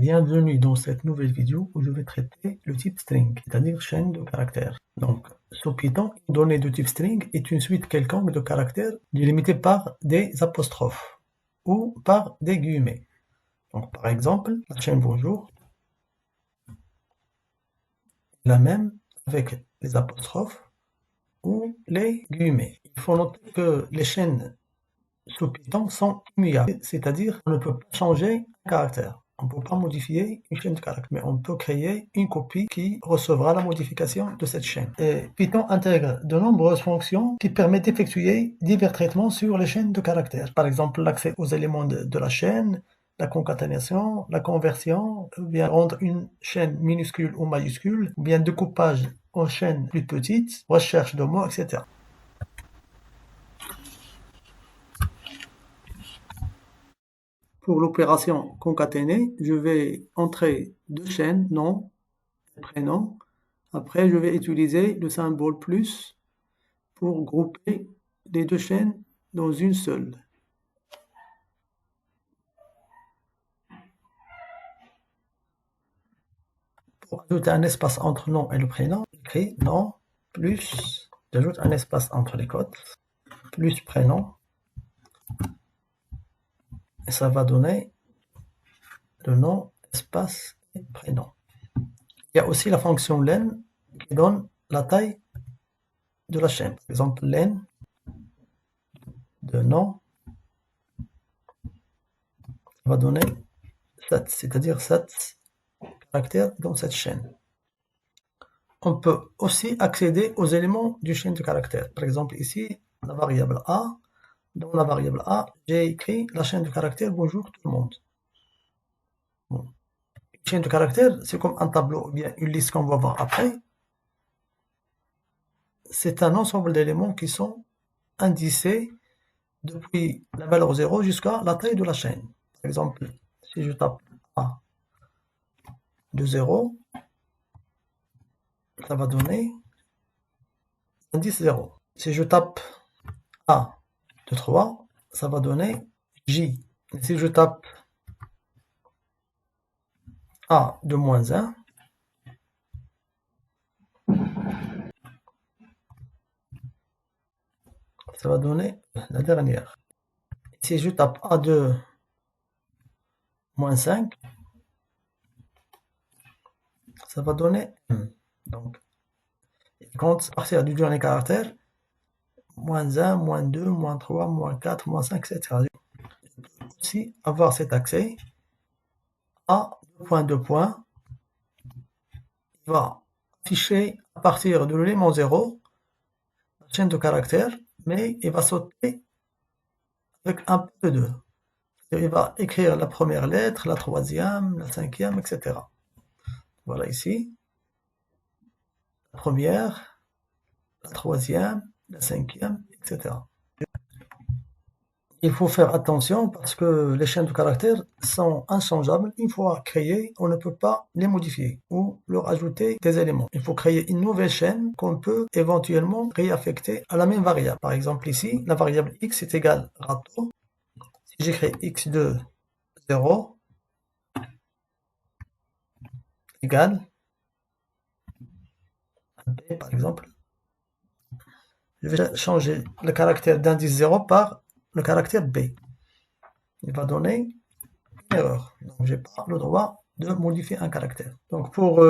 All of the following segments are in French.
Bienvenue dans cette nouvelle vidéo où je vais traiter le type string, c'est-à-dire chaîne de caractères. Donc, sous Python, une donnée de type string est une suite quelconque de caractères délimitée par des apostrophes ou par des guillemets. Donc, par exemple, la chaîne bonjour est la même avec les apostrophes ou les guillemets. Il faut noter que les chaînes sous Python sont immuables, c'est-à-dire qu'on ne peut pas changer un caractère. On ne peut pas modifier une chaîne de caractères, mais on peut créer une copie qui recevra la modification de cette chaîne. Et Python intègre de nombreuses fonctions qui permettent d'effectuer divers traitements sur les chaînes de caractères. Par exemple, l'accès aux éléments de la chaîne, la concaténation, la conversion, ou bien rendre une chaîne minuscule ou majuscule, ou bien découpage en chaînes plus petites, recherche de mots, etc. Pour l'opération concaténée, je vais entrer deux chaînes, nom et prénom. Après, je vais utiliser le symbole plus pour grouper les deux chaînes dans une seule. Pour ajouter un espace entre nom et le prénom, j'écris nom plus, j'ajoute un espace entre les cotes, plus prénom, et ça va donner le nom, espace et prénom. Il y a aussi la fonction len qui donne la taille de la chaîne. Par exemple, len de nom va donner 7, c'est-à-dire 7 caractères dans cette chaîne. On peut aussi accéder aux éléments du chaîne de caractères. Par exemple, ici, la variable A. Dans la variable A, j'ai écrit la chaîne de caractères bonjour tout le monde. Bon. Une chaîne de caractères, c'est comme un tableau ou bien une liste qu'on va voir après. C'est un ensemble d'éléments qui sont indicés depuis la valeur 0 jusqu'à la taille de la chaîne. Par exemple, si je tape A de 0, ça va donner indice 0. Si je tape A de 3, ça va donner J. Et si je tape A de moins 1, ça va donner la dernière. Et si je tape A de moins 5, ça va donner M. Donc, quand à partir du dernier caractère, moins 1, moins 2, moins 3, moins 4, moins 5, etc. Je peux aussi avoir cet accès à 2 points. Il va afficher à partir de l'élément 0 la chaîne de caractères, mais il va sauter avec un peu de 2. Il va écrire la première lettre, la troisième, la cinquième, etc. Voilà ici. La première, la troisième, la cinquième, etc. Il faut faire attention parce que les chaînes de caractères sont inchangeables. Une fois créées, on ne peut pas les modifier ou leur ajouter des éléments. Il faut créer une nouvelle chaîne qu'on peut éventuellement réaffecter à la même variable. Par exemple ici, la variable x est égale râteau. Si j'écris x de 0 égale b, par exemple, je vais changer le caractère d'indice 0 par le caractère b. Il va donner une erreur. Donc, je n'ai pas le droit de modifier un caractère. Donc, pour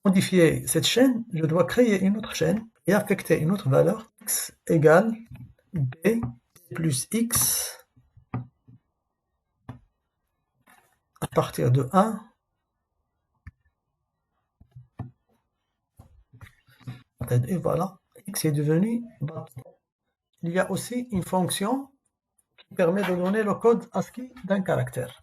modifier cette chaîne, je dois créer une autre chaîne et affecter une autre valeur. X égale b plus x à partir de 1 et voilà, x est devenu bâton. Il y a aussi une fonction qui permet de donner le code ASCII d'un caractère.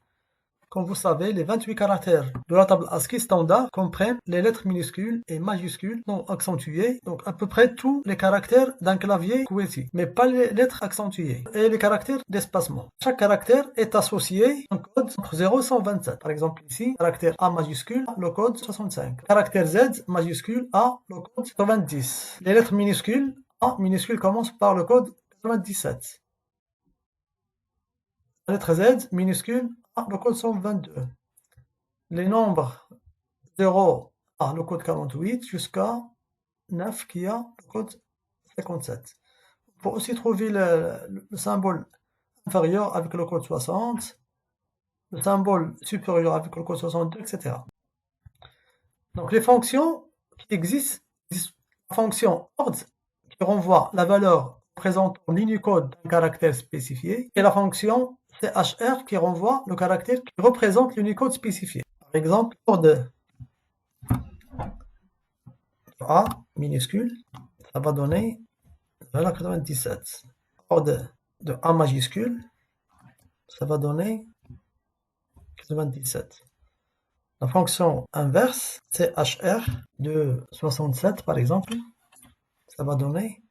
Comme vous savez, les 28 caractères de la table ASCII standard comprennent les lettres minuscules et majuscules non accentuées, donc à peu près tous les caractères d'un clavier QWERTY, mais pas les lettres accentuées et les caractères d'espacement. Chaque caractère est associé à un code entre 0 et 127. Par exemple ici, caractère A majuscule, le code 65. Caractère Z majuscule A, le code 90. Les lettres minuscules, A minuscule commence par le code 97. La lettre Z minuscule, le code 122. les nombres 0 à le code 48 jusqu'à 9 qui a le code 57. On peut aussi trouver le symbole inférieur avec le code 60, le symbole supérieur avec le code 62, etc. Donc les fonctions qui existent, la fonction ord qui renvoie la valeur représentant l'unicode d'un caractère spécifié et la fonction chr qui renvoie le caractère qui représente l'unicode spécifié. Par exemple, ord A minuscule, ça va donner la 97. Ord de A majuscule, ça va donner 97. La fonction inverse, chr de 67 par exemple, ça va donner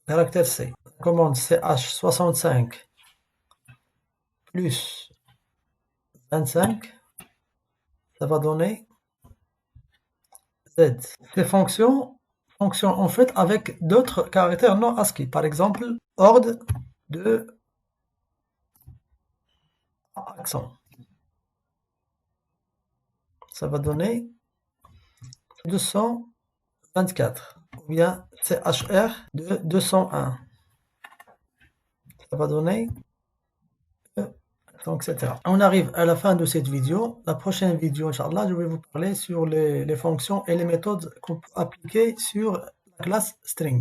caractère C. La commande ch65 plus 25, ça va donner Z. Ces fonctions fonctionnent en fait avec d'autres caractères non ASCII. Par exemple, ord de accent. Ça va donner 224. Ou bien chr de 201. Ça va donner etc. On arrive à la fin de cette vidéo. La prochaine vidéo, Inch'Allah, je vais vous parler sur les fonctions et les méthodes qu'on peut appliquer sur la classe string.